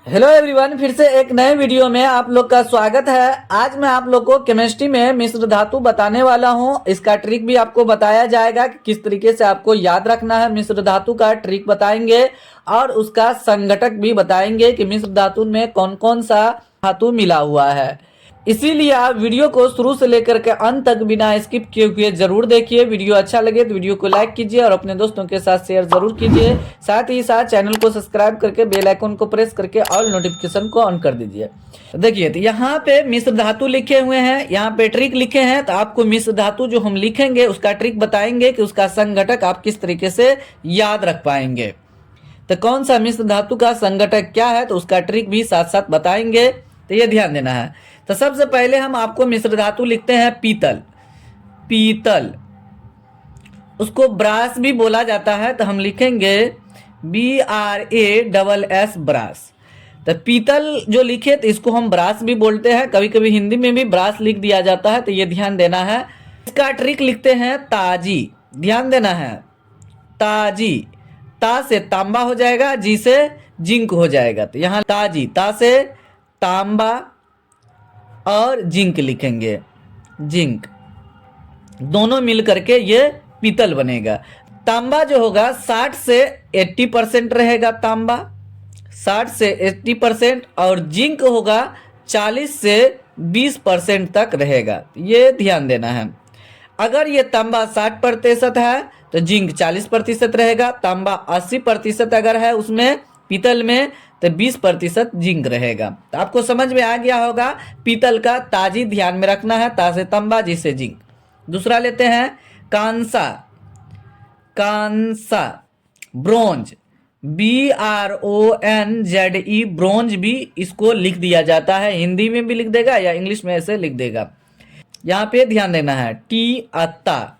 Hello everyone, फिर से एक नए वीडियो में आप लोग का स्वागत है। आज मैं आप लोग को केमिस्ट्री में मिश्र धातु बताने वाला हूं। इसका ट्रिक भी आपको बताया जाएगा कि किस तरीके से आपको याद रखना है। मिश्र धातु का ट्रिक बताएंगे और उसका संघटक भी बताएंगे कि मिश्र धातु में कौन कौन सा धातु मिला हुआ है। इसीलिए आप वीडियो को शुरू से लेकर के अंत तक बिना स्किप किए हुए जरूर देखिए। वीडियो अच्छा लगे तो वीडियो को लाइक कीजिए और अपने दोस्तों के साथ शेयर जरूर कीजिए। साथ ही साथ चैनल को सब्सक्राइब करके बेल आइकन को प्रेस करके ऑल नोटिफिकेशन को ऑन कर दीजिए। देखिए, तो यहाँ पे मिश्र धातु लिखे हुए हैं, यहाँ पे ट्रिक लिखे हैं। तो आपको मिश्र धातु जो हम लिखेंगे उसका ट्रिक बताएंगे कि उसका संघटक आप किस तरीके से याद रख पाएंगे। तो कौन सा मिश्र धातु का संघटक क्या है, तो उसका ट्रिक भी साथ साथ बताएंगे। तो ये ध्यान देना है। तो सबसे पहले हम आपको मिश्र धातु लिखते हैं पीतल। पीतल, उसको ब्रास भी बोला जाता है। तो हम लिखेंगे BRASS ब्रास। तो पीतल जो लिखे तो इसको हम ब्रास भी बोलते हैं, कभी कभी हिंदी में भी ब्रास लिख दिया जाता है। तो ये ध्यान देना है। इसका ट्रिक लिखते हैं ताजी। ध्यान देना है, ताजी। ता से तांबा हो जाएगा, जी से जिंक हो जाएगा। तो यहाँ ताजी, ता से तांबा और जिंक लिखेंगे। जिंक दोनों मिल करके ये पीतल बनेगा। तांबा जो होगा 60 से 80% रहेगा। तांबा 60 से 80% और जिंक होगा 40 से 20% तक रहेगा। ये ध्यान देना है। अगर ये तांबा 60% है तो जिंक 40% रहेगा। तांबा 80% अगर है उसमें पीतल में तो 20% जिंक रहेगा। तो आपको समझ में आ गया होगा। पीतल का ताजी ध्यान में रखना है, ता से तांबा, जी से जिंक। दूसरा लेते हैं कांसा। कांसा, ब्रोंज, BRONZE, ब्रोंज भी इसको लिख दिया जाता है। हिंदी में भी लिख देगा या इंग्लिश में ऐसे लिख देगा। यहाँ पे ध्यान देना है। टी अत्ता,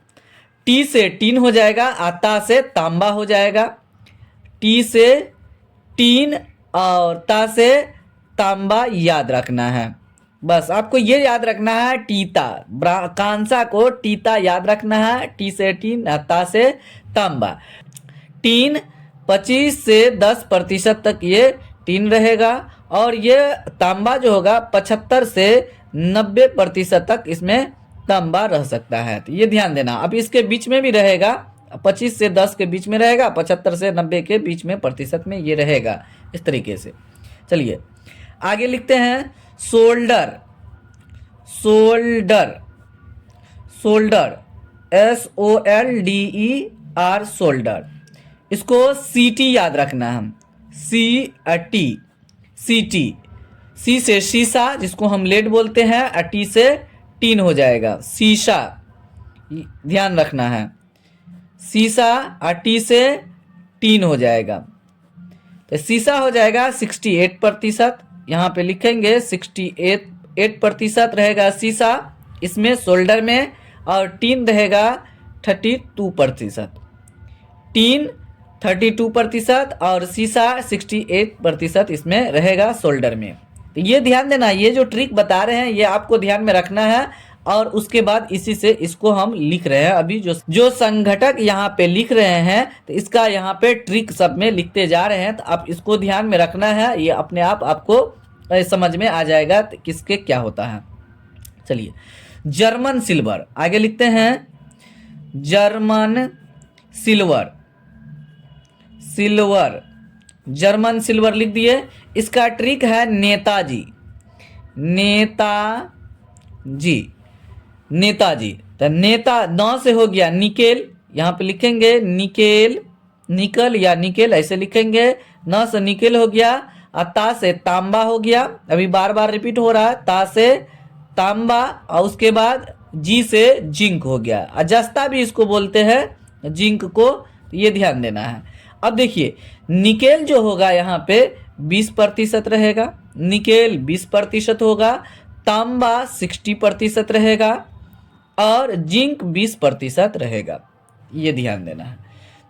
टी से टीन हो जाएगा, आता से तांबा हो जाएगा। टी से टीन और ता से तांबा याद रखना है। बस आपको ये याद रखना है, टीता। कांसा को टीता याद रखना है। टी से टीन, ता से तांबा। टीन 25 से 10% तक ये टीन रहेगा और ये तांबा जो होगा 75 से 90% तक इसमें तांबा रह सकता है। तो ये ध्यान देना। अब इसके बीच में भी रहेगा, 25 से 10 के बीच में रहेगा, 75 से 90 के बीच में प्रतिशत में ये रहेगा। इस तरीके से चलिए आगे लिखते हैं solder. Solder, solder, SOLDER, solder. इसको CT याद रखना है। CT, CT। सी से शीशा, जिसको हम लेड बोलते हैं, टी से टीन हो जाएगा। शीशा ध्यान रखना है। शीशा टी से टीन हो जाएगा। तो शीशा हो जाएगा 68%। यहाँ पे लिखेंगे 68% रहेगा शीशा इसमें, सोल्डर में। और टीन रहेगा 32%। टीन 32% और शीशा 68% इसमें रहेगा सोल्डर में। तो ये ध्यान देना। ये जो ट्रिक बता रहे हैं ये आपको ध्यान में रखना है और उसके बाद इसी से इसको हम लिख रहे हैं। अभी जो संघटक यहाँ पे लिख रहे हैं तो इसका यहाँ पे ट्रिक सब में लिखते जा रहे हैं। तो आप इसको ध्यान में रखना है। ये अपने आप आपको समझ में आ जाएगा तो किसके क्या होता है। चलिए, जर्मन सिल्वर आगे लिखते हैं। German silver, silver, German silver लिख दिए। इसका ट्रिक है नेताजी। नेताजी, नेताजी। तो नेता 9 से हो गया निकेल, यहाँ पे लिखेंगे निकेल, निकल या निकेल ऐसे लिखेंगे। 9 से निकेल हो गया और ता से तांबा हो गया। अभी बार बार रिपीट हो रहा है। ता से तांबा और उसके बाद जी से जिंक हो गया। अजस्ता भी इसको बोलते हैं, जिंक को। तो ये ध्यान देना है। अब देखिए, निकेल जो होगा यहाँ पे 20% रहेगा। निकेल 20% होगा। तांबा 60% रहेगा और जिंक 20% रहेगा। ये ध्यान देना है।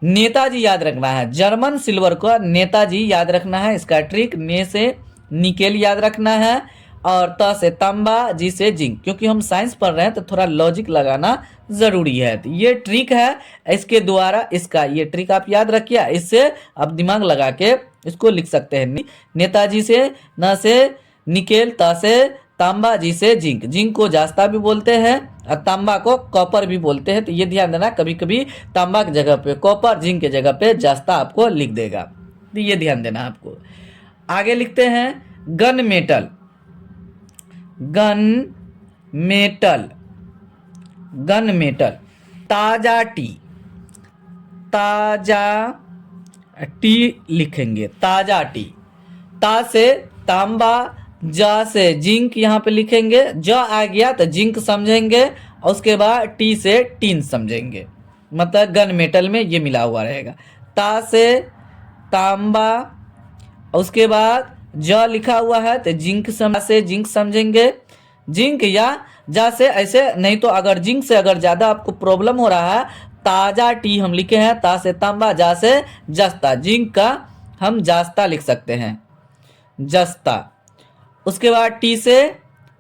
नेताजी याद रखना है। जर्मन सिल्वर को नेताजी याद रखना है। इसका ट्रिक ने से निकेल याद रखना है और त से तांबा, जी से जिंक। क्योंकि हम साइंस पढ़ रहे हैं तो थोड़ा लॉजिक लगाना ज़रूरी है। तो ये ट्रिक है, इसके द्वारा इसका ये ट्रिक आप याद रखिए, इससे आप दिमाग लगा के इसको लिख सकते हैं। नेताजी से न से निकेल, त से तांबा, जी से जिंक। जिंक को जास्ता भी बोलते हैं और तांबा को कॉपर भी बोलते हैं। तो ये ध्यान देना, कभी कभी तांबा की जगह पे कॉपर, जिंक की जगह पे जास्ता आपको लिख देगा। तो ये ध्यान देना आपको। आगे लिखते हैं gun metal. Gun metal, gun metal. ताजा टी, ताजा टी लिखेंगे, ताजा टी। ता से तांबा, जा से जिंक यहाँ पे लिखेंगे। जा आ गया तो जिंक समझेंगे और उसके बाद टी से टीन समझेंगे, मतलब गन मेटल में ये मिला हुआ रहेगा। ता से तांबा, उसके बाद जा लिखा हुआ है तो जिंक से जिंक समझेंगे। जिंक या जा से ऐसे नहीं, तो अगर जिंक से अगर ज़्यादा आपको प्रॉब्लम हो रहा है, ताजा टी हम लिखे हैं, ता से तांबा, जा से जस्ता। जिंक का हम जास्ता लिख सकते हैं, जस्ता। उसके बाद टी से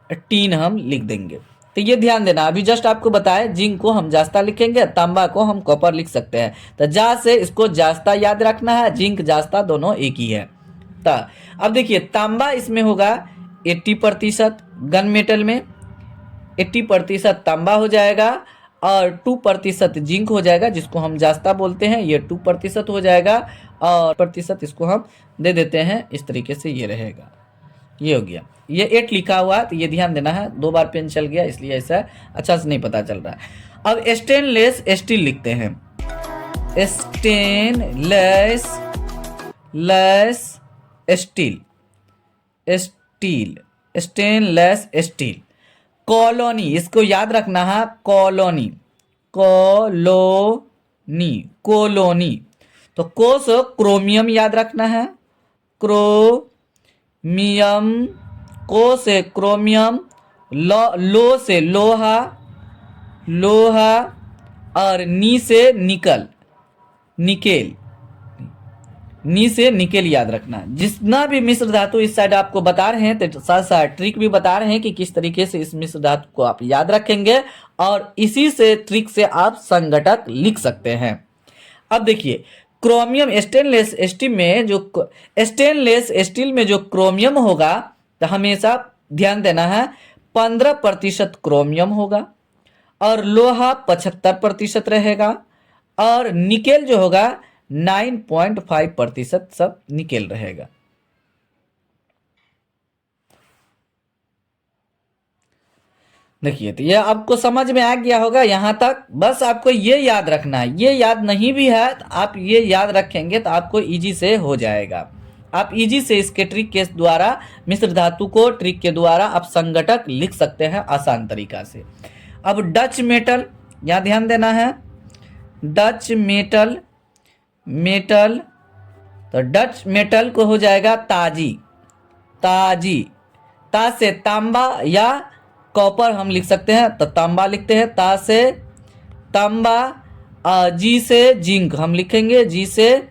टीन हम लिख देंगे। तो ये ध्यान देना, अभी जस्ट आपको बताया जिंक को हम जास्ता लिखेंगे, तांबा को हम कॉपर लिख सकते हैं। तो जा से इसको जास्ता याद रखना है, जिंक जास्ता दोनों एक ही है। तो अब देखिए तांबा इसमें होगा 80%, गन मेटल में 80% तांबा हो जाएगा और 2% जिंक हो जाएगा, जिसको हम जास्ता बोलते हैं। ये 2% हो जाएगा और प्रतिशत इसको हम दे देते हैं, इस तरीके से ये रहेगा। ये हो गया, ये 8 लिखा हुआ है तो ये ध्यान देना है। 2 बार पेन चल गया इसलिए ऐसा अच्छा से नहीं पता चल रहा है। अब स्टेनलेस स्टील लिखते हैं। Stainless steel, steel, stainless steel. Colony, इसको याद रखना है, कॉलोनी, कॉलोनी, कॉलोनी। तो को से क्रोमियम याद रखना है, क्रोमियम। को से क्रोमियम, लो से लोहा, लोहा। और नी से निकल, निकेल, नी से निकेल याद रखना। जितना भी मिश्र धातु इस साइड आपको बता रहे हैं तो साथ साथ ट्रिक भी बता रहे हैं कि किस तरीके से इस मिश्र धातु को आप याद रखेंगे और इसी से ट्रिक से आप संघटक लिख सकते हैं। अब देखिए क्रोमियम, स्टेनलेस स्टील में जो स्टेनलेस स्टील में जो क्रोमियम होगा तो हमेशा ध्यान देना है 15% क्रोमियम होगा और लोहा 75% रहेगा और निकेल जो होगा 9.5% सब निकेल रहेगा। देखिए तो ये आपको समझ में आ गया होगा यहाँ तक। बस आपको ये याद रखना है, ये याद नहीं भी है तो आप ये याद रखेंगे तो आपको इजी से हो जाएगा। आप इजी से इसके ट्रिक के द्वारा मिश्र धातु को ट्रिक के द्वारा आप संघटक लिख सकते हैं आसान तरीका से। अब डच मेटल, यहाँ ध्यान देना है, डच मेटल, मेटल। तो डच मेटल को हो जाएगा ताजी, ताजी। ता से तांबा या कॉपर हम लिख सकते हैं तो तांबा लिखते हैं, ता से तांबा। जी से जिंक हम लिखेंगे, जी से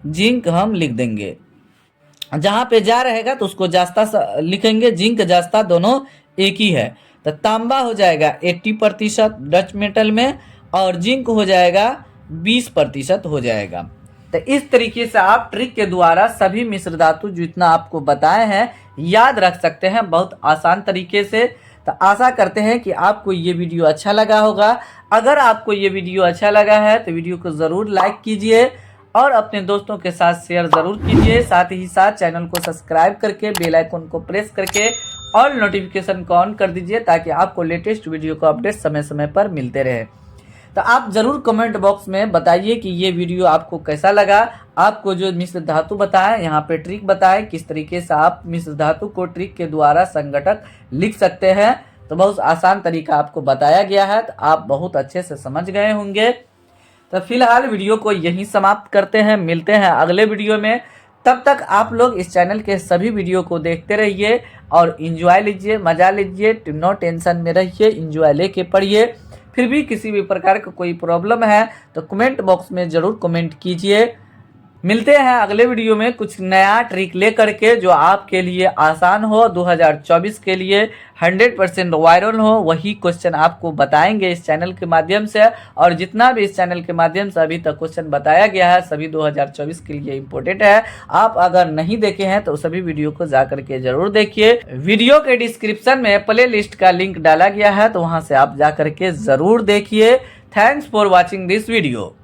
जिंक हम लिख देंगे। जहाँ पे जा रहेगा तो उसको जास्ता लिखेंगे, जिंक जास्ता दोनों एक ही है। तो तांबा हो जाएगा 80% डच मेटल में और जिंक हो जाएगा 20% हो जाएगा। तो इस तरीके से आप ट्रिक के द्वारा सभी मिश्र धातु जितना आपको बताए हैं याद रख सकते हैं बहुत आसान तरीके से। तो आशा करते हैं कि आपको ये वीडियो अच्छा लगा होगा। अगर आपको ये वीडियो अच्छा लगा है तो वीडियो को ज़रूर लाइक कीजिए और अपने दोस्तों के साथ शेयर ज़रूर कीजिए। साथ ही साथ चैनल को सब्सक्राइब करके बेल आइकन को प्रेस करके ऑल नोटिफिकेशन को ऑन कर दीजिए ताकि आपको लेटेस्ट वीडियो का अपडेट समय समय पर मिलते रहे। तो आप ज़रूर कमेंट बॉक्स में बताइए कि ये वीडियो आपको कैसा लगा। आपको जो मिश्र धातु बताएं, यहाँ पे ट्रिक बताएं किस तरीके से आप मिश्र धातु को ट्रिक के द्वारा संघटक लिख सकते हैं। तो बहुत आसान तरीका आपको बताया गया है, तो आप बहुत अच्छे से समझ गए होंगे। तो फिलहाल वीडियो को यहीं समाप्त करते हैं, मिलते हैं अगले वीडियो में। तब तक आप लोग इस चैनल के सभी वीडियो को देखते रहिए और एंजॉय लीजिए, मज़ा लीजिए, नो टेंशन में रहिए, एंजॉय लेके पढ़िए। फिर भी किसी भी प्रकार का कोई प्रॉब्लम है तो कमेंट बॉक्स में ज़रूर कमेंट कीजिए। मिलते हैं अगले वीडियो में कुछ नया ट्रिक ले करके जो आपके लिए आसान हो, 2024 के लिए 100% वायरल हो, वही क्वेश्चन आपको बताएंगे इस चैनल के माध्यम से। और जितना भी इस चैनल के माध्यम से अभी तक क्वेश्चन बताया गया है सभी 2024 के लिए इम्पोर्टेंट है। आप अगर नहीं देखे हैं तो सभी वीडियो को जा करके जरूर देखिए। वीडियो के डिस्क्रिप्शन में प्ले लिस्ट का लिंक डाला गया है, तो वहां से आप जा करके जरूर देखिए। Thanks for watching this video.